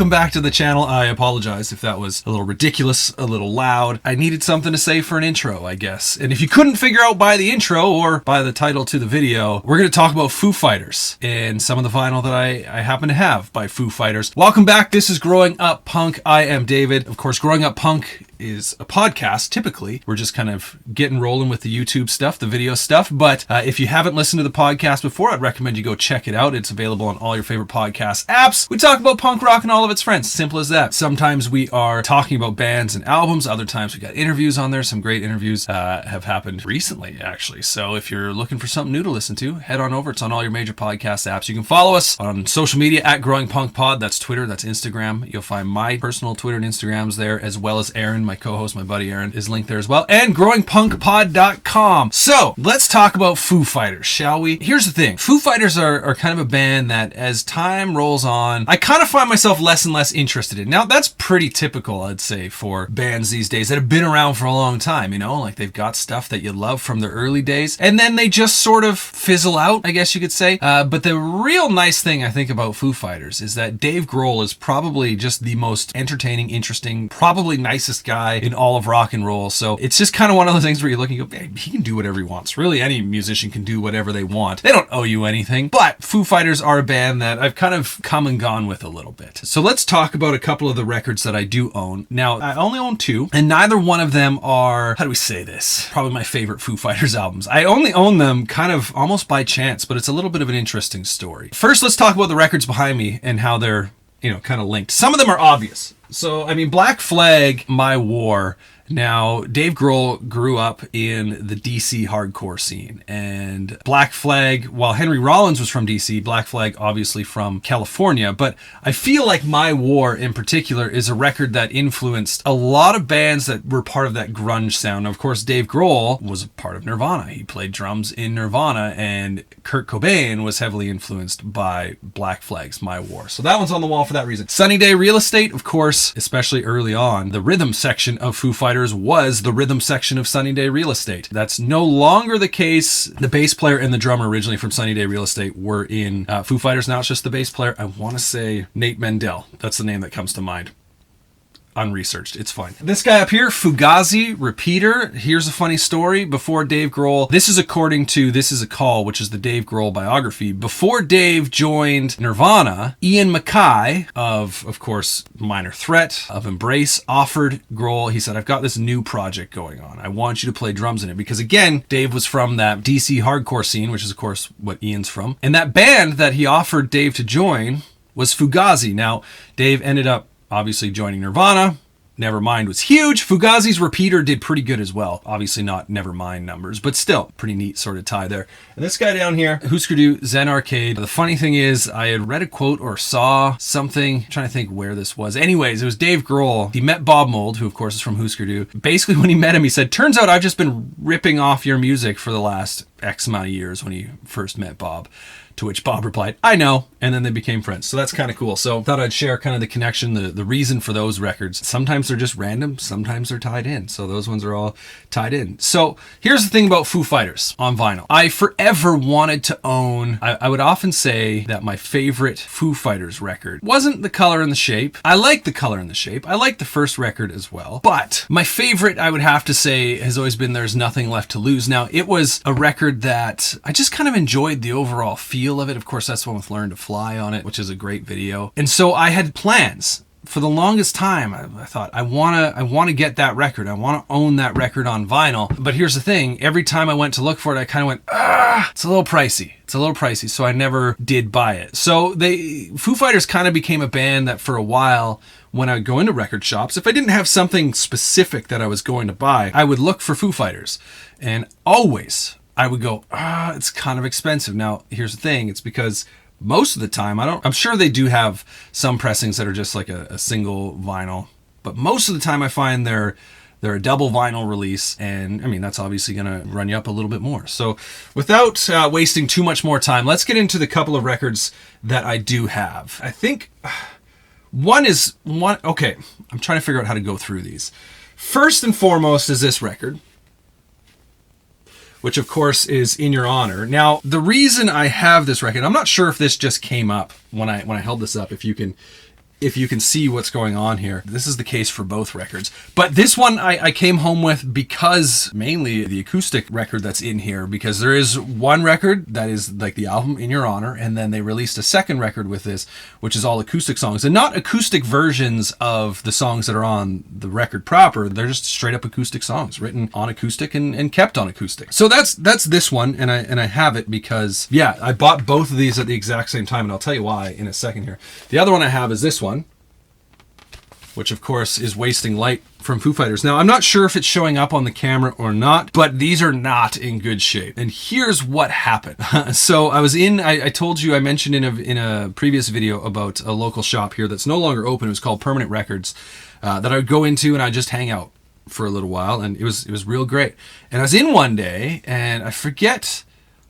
welcome back to the channel. I apologize if that was a little ridiculous, a little loud. I needed something to say for an intro, I guess. And if you couldn't figure out by the intro or by the title to the video, we're going to talk about Foo Fighters and some of the vinyl that I happen to have by Foo Fighters. Welcome back. This is Growing Up Punk. I am David. Of course, Growing Up Punk is a podcast. Typically, we're just kind of getting rolling with the YouTube stuff, the video stuff. But if you haven't listened to the podcast before, I'd recommend you go check it out. It's available on all your favorite podcast apps. We talk about punk rock and all of its friends. Simple as that. Sometimes we are talking about bands and albums. Other times we got interviews on there. Some great interviews have happened recently, actually. So if you're looking for something new to listen to, head on over. It's on all your major podcast apps. You can follow us on social media at Growing Punk Pod. That's Twitter. That's Instagram. You'll find my personal Twitter and Instagrams there, as well as Aaron, my co-host, my buddy Aaron, is linked there as well. And growingpunkpod.com. So let's talk about Foo Fighters, shall we? Here's the thing. Foo Fighters are kind of a band that as time rolls on, I kind of find myself less and less interested in. Now, that's pretty typical, I'd say, for bands these days that have been around for a long time, you know? Like, they've got stuff that you love from their early days, and then they just sort of fizzle out, I guess you could say. But the real nice thing, I think, about Foo Fighters is that Dave Grohl is probably just the most entertaining, interesting, probably nicest guy in all of rock and roll. So it's just kind of one of those things where you look and go, hey, he can do whatever he wants. Really, any musician can do whatever they want. They don't owe you anything. But Foo Fighters are a band that I've kind of come and gone with a little bit. So let's talk about a couple of the records that I do own. Now, I only own two, and neither one of them are, how do we say this? Probably my favorite Foo Fighters albums. I only own them kind of almost by chance, but it's a little bit of an interesting story. First, let's talk about the records behind me and how they're, kind of linked. Some of them are obvious. So, Black Flag, My War. Now, Dave Grohl grew up in the DC hardcore scene, and Black Flag, while Henry Rollins was from DC, Black Flag obviously from California, but I feel like My War in particular is a record that influenced a lot of bands that were part of that grunge sound. Now, of course, Dave Grohl was a part of Nirvana. He played drums in Nirvana, and Kurt Cobain was heavily influenced by Black Flag's My War. So that one's on the wall for that reason. Sunny Day Real Estate, of course, especially early on, the rhythm section of Foo Fighters was the rhythm section of Sunny Day Real Estate. That's no longer the case. The bass player and the drummer originally from Sunny Day Real Estate were in Foo Fighters. Now it's just the bass player. I want to say Nate Mendel. That's the name that comes to mind. Unresearched. It's fine. This guy up here, Fugazi Repeater. Here's a funny story. Before Dave Grohl, this is according to This Is a Call, which is the Dave Grohl biography. Before Dave joined Nirvana, Ian MacKaye of course, Minor Threat, of Embrace, offered Grohl, he said, I've got this new project going on. I want you to play drums in it. Because again, Dave was from that DC hardcore scene, which is of course what Ian's from. And that band that he offered Dave to join was Fugazi. Now, Dave ended up obviously joining Nirvana. Nevermind was huge. Fugazi's Repeater did pretty good as well. Obviously not Nevermind numbers, but still pretty neat sort of tie there. And this guy down here, Husker Du, Zen Arcade. The funny thing is I had read a quote or saw something, I'm trying to think where this was. Anyways, it was Dave Grohl. He met Bob Mould, who of course is from Husker Du. Basically when he met him, he said, turns out I've just been ripping off your music for the last X amount of years when he first met Bob. To which Bob replied, I know. And then they became friends. So that's kind of cool. So thought I'd share kind of the connection, the reason for those records. Sometimes they're just random. Sometimes they're tied in. So those ones are all tied in. So here's the thing about Foo Fighters on vinyl. I forever wanted to own, I would often say that my favorite Foo Fighters record wasn't The Color and the Shape. I like The Color and the Shape. I like the first record as well. But my favorite, I would have to say, has always been There's Nothing Left to Lose. Now, it was a record that I just kind of enjoyed the overall feel of it. Of course, that's the one with Learn to Fly on it, which is a great video. And so I had plans. For the longest time, I thought, I want to get that record. I want to own that record on vinyl. But here's the thing. Every time I went to look for it, I kind of went, it's a little pricey. It's a little pricey. So I never did buy it. So Foo Fighters kind of became a band that for a while, when I would go into record shops, if I didn't have something specific that I was going to buy, I would look for Foo Fighters. And always I would go, it's kind of expensive. Now, here's the thing. It's because most of the time, I'm sure they do have some pressings that are just like a single vinyl, but most of the time I find they're a double vinyl release, and that's obviously going to run you up a little bit more. So without wasting too much more time, let's get into the couple of records that I do have. I think one, okay, I'm trying to figure out how to go through these. First and foremost is this record, which of course is In Your Honor. Now, the reason I have this record, I'm not sure if this just came up when I held this up, if you can if you can see what's going on here. This is the case for both records. But this one I came home with because mainly the acoustic record that's in here, because there is one record that is like the album In Your Honor, and then they released a second record with this, which is all acoustic songs. And not acoustic versions of the songs that are on the record proper. They're just straight up acoustic songs written on acoustic and kept on acoustic. So that's this one, and I have it because, yeah, I bought both of these at the exact same time, and I'll tell you why in a second here. The other one I have is this one, which of course is Wasting Light from Foo Fighters. Now, I'm not sure if it's showing up on the camera or not, but these are not in good shape. And here's what happened. So I told you, I mentioned in a previous video about a local shop here that's no longer open. It was called Permanent Records, that I would go into and I'd just hang out for a little while, and it was real great. And I was in one day, and I forget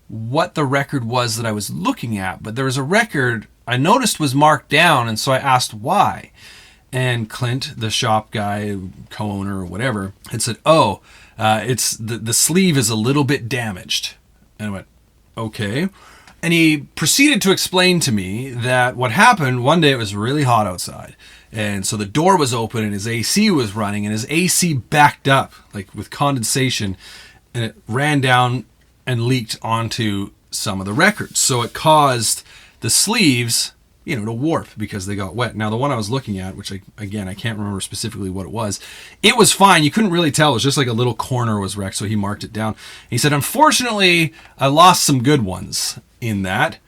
what the record was that I was looking at, but there was a record I noticed was marked down, and so I asked why. And Clint, the shop guy, co-owner or whatever, had said, it's the sleeve is a little bit damaged. And I went, okay. And he proceeded to explain to me that what happened, one day it was really hot outside. And so the door was open and his AC was running, and his AC backed up like with condensation, and it ran down and leaked onto some of the records. So it caused the sleeves, to warp because they got wet. Now, the one I was looking at, which I can't remember specifically what it was fine. You couldn't really tell. It was just like a little corner was wrecked, so he marked it down. And he said, unfortunately, I lost some good ones in that.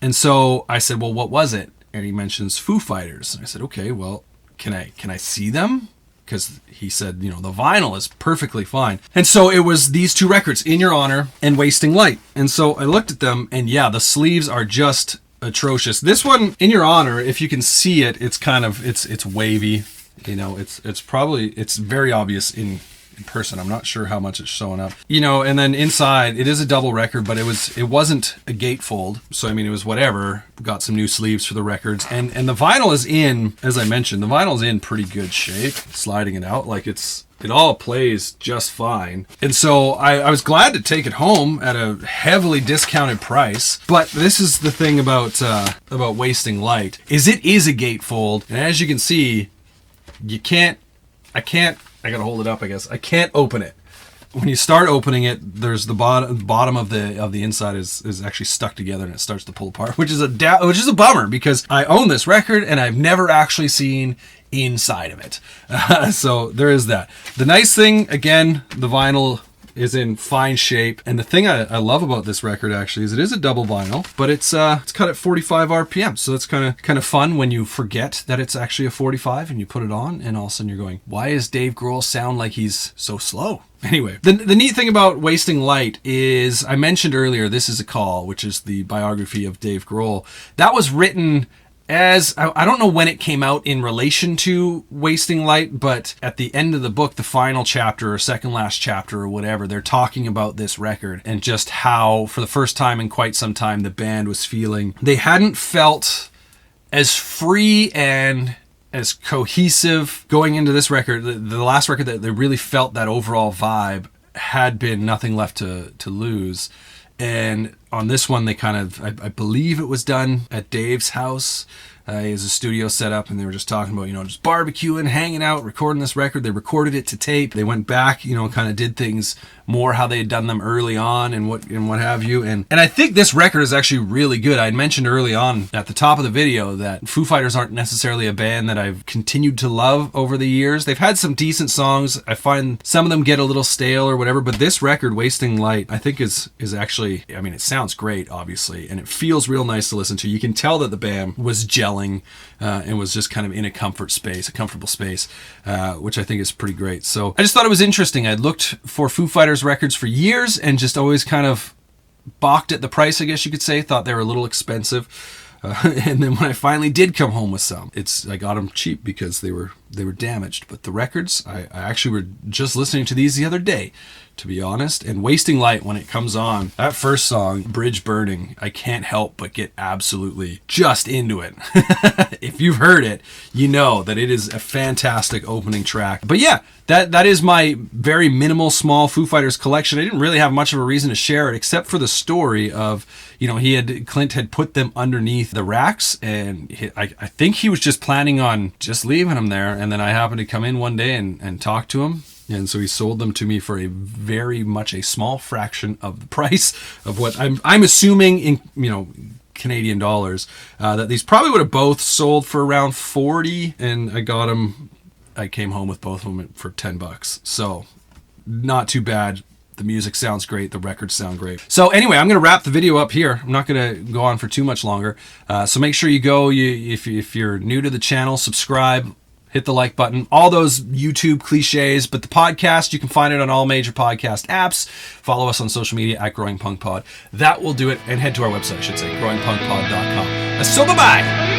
And so I said, well, what was it? And he mentions Foo Fighters. And I said, okay, well, can I see them? Because he said, the vinyl is perfectly fine. And so it was these two records, In Your Honor and Wasting Light. And so I looked at them, and yeah, the sleeves are just atrocious. This one, In Your Honor, if you can see it, it's kind of it's wavy. It's very obvious in person. I'm not sure how much it's showing up. And then inside it is a double record, but it wasn't a gatefold. So it was whatever. Got some new sleeves for the records, and the vinyl is in, as I mentioned, the vinyl is in pretty good shape. Sliding it out like it all plays just fine. And so I was glad to take it home at a heavily discounted price. But this is the thing about Wasting Light, is it is a gatefold. And as you can see, I gotta hold it up, I guess. I can't open it. When you start opening it, there's the bottom of the inside is actually stuck together, and it starts to pull apart, which is a bummer because I own this record and I've never actually seen inside of it. So there is that. The nice thing, again, the vinyl is in fine shape, and the thing I love about this record actually is it is a double vinyl, but it's cut at 45 RPM, so it's kind of fun when you forget that it's actually a 45 and you put it on, and all of a sudden you're going, why does Dave Grohl sound like he's so slow? Anyway, the neat thing about Wasting Light is, I mentioned earlier, This Is a Call, which is the biography of Dave Grohl. That was written as, I don't know when it came out in relation to Wasting Light, but at the end of the book, the final chapter or second last chapter or whatever, they're talking about this record and just how, for the first time in quite some time, the band was feeling. They hadn't felt as free and as cohesive going into this record. The last record that they really felt that overall vibe had been Nothing Left to Lose. And on this one, they kind of, I believe it was done at Dave's house. He has a studio set up, and they were just talking about, just barbecuing, hanging out, recording this record. They recorded it to tape. They went back, kind of did things more how they had done them early on and what have you. And I think this record is actually really good. I had mentioned early on at the top of the video that Foo Fighters aren't necessarily a band that I've continued to love over the years. They've had some decent songs. I find some of them get a little stale or whatever, but this record, Wasting Light, I think is actually, it sounds great, obviously, and it feels real nice to listen to. You can tell that the band was gelling and was just kind of in a comfortable space, which I think is pretty great. So I just thought it was interesting. I'd looked for Foo Fighters records for years and just always kind of balked at the price, I guess you could say. Thought they were a little expensive. And then when I finally did come home with some, I got them cheap because they were they were damaged. But the records, I actually were just listening to these the other day, to be honest. And Wasting Light, when it comes on, that first song, Bridge Burning, I can't help but get absolutely just into it. If you've heard it, you know that it is a fantastic opening track. But yeah, that is my very minimal, small Foo Fighters collection. I didn't really have much of a reason to share it, except for the story of, Clint had put them underneath the racks, and I think he was just planning on just leaving them there. And then I happened to come in one day and talk to him. And so he sold them to me for a very much a small fraction of the price of what I'm assuming in, Canadian dollars, that these probably would have both sold for around 40, and I came home with both of them for $10. So not too bad. The music sounds great. The records sound great. So anyway, I'm going to wrap the video up here. I'm not going to go on for too much longer. So make sure you go, if you're new to the channel, subscribe, hit the like button, all those YouTube cliches. But the podcast, you can find it on all major podcast apps. Follow us on social media at Growing Punk Pod. That will do it. And head to our website, I should say, growingpunkpod.com. So bye-bye.